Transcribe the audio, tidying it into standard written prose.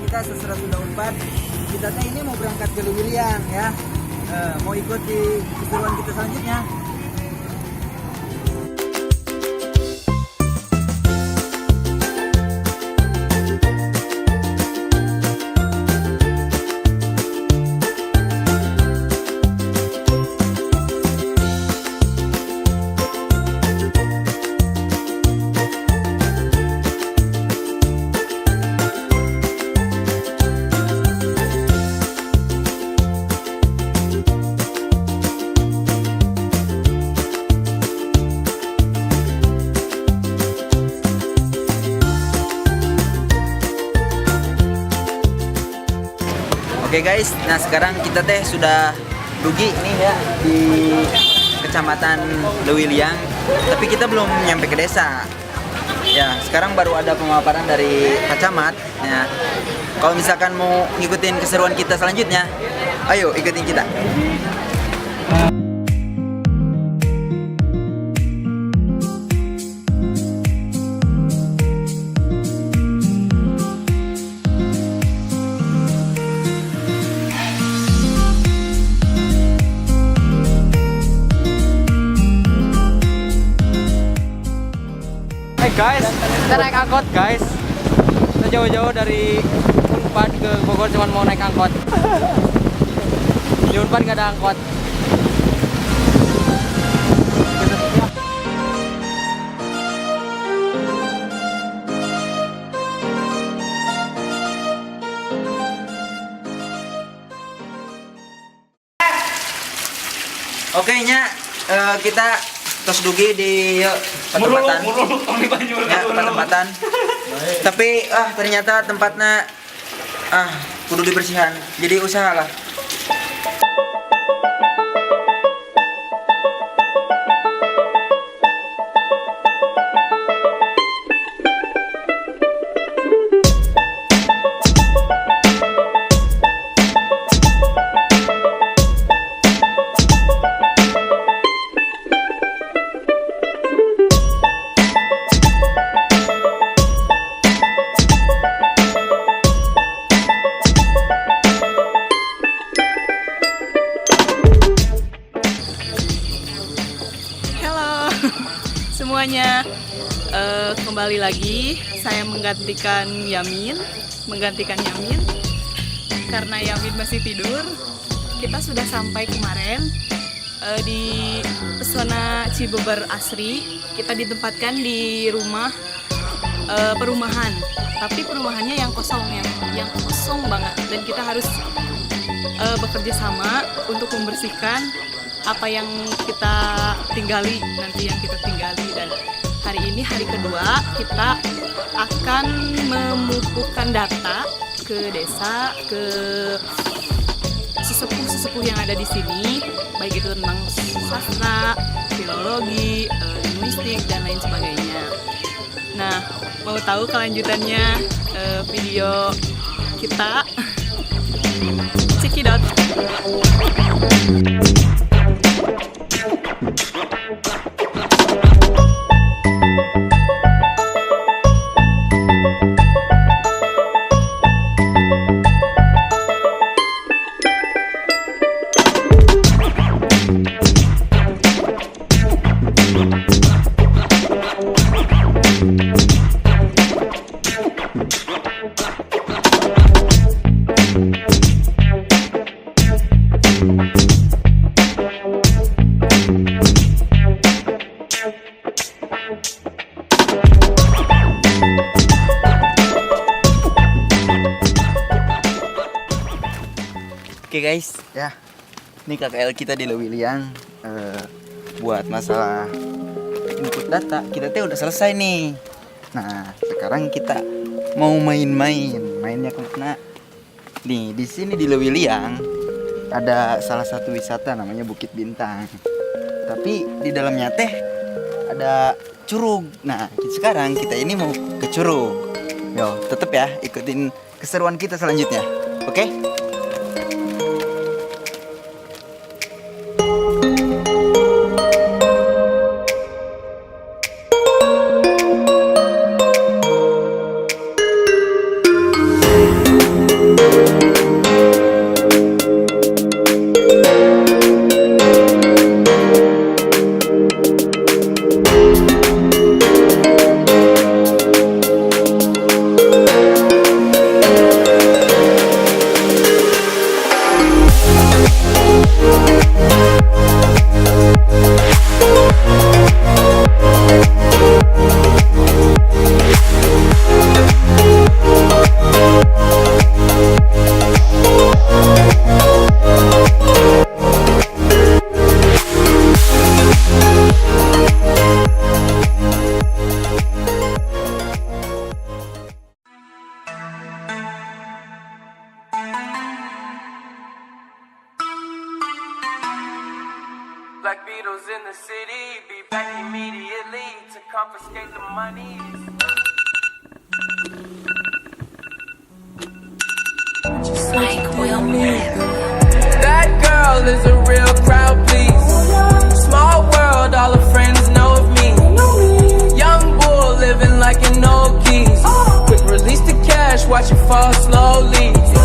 kita sesera sudah Unpad. Kita teh ini mau berangkat ke Lewiliang ya. Mau ikuti keseruan kita selanjutnya. Oke guys, nah sekarang kita teh sudah dugi nih ya di Kecamatan Lewiliang, tapi kita belum nyampe ke desa. Ya, sekarang baru ada pemaparan dari Pak Camat. Ya, kalau misalkan mau ngikutin keseruan kita selanjutnya, ayo ikutin kita. Guys, kita naik angkot guys. Kita jauh-jauh dari Unpad ke Bogor cuma mau naik angkot. Di Unpad gak ada angkot. Oke nya, kita tos dugi di pertempatan. Ya, pertempatan. Tapi ternyata tempatnya kudu dibersihan. Jadi usahalah. Semuanya, kembali lagi saya menggantikan Yamin karena Yamin masih tidur. Kita sudah sampai kemarin di Pesona Cibeber Asri. Kita ditempatkan di rumah perumahan, tapi perumahannya yang kosong banget, dan kita harus bekerja sama untuk membersihkan apa yang kita tinggali, dan hari ini hari kedua kita akan memupukkan data ke desa, ke sesepuh yang ada di sini, baik itu tentang sastra, filologi, linguistik dan lain sebagainya. Nah, mau tahu kelanjutannya video kita? Cekidot. Oke guys, ya, ini KKL kita di Lewiliang. Buat masalah input data kita udah selesai nih. Nah, sekarang kita mau mainnya kemana? Nih, di sini di Lewiliang ada salah satu wisata namanya Bukit Bintang. Tapi di dalamnya teh ada curug. Nah, sekarang kita ini mau ke curug. Yo, tetep ya ikutin keseruan kita selanjutnya. Oke? Black Beatles in the city, be back immediately to confiscate the money. Just like Will Smith. That girl is a real crowd, please. Small world, all her friends know of me. Young bull living like an old geese. Quick release the cash, watch it fall slowly.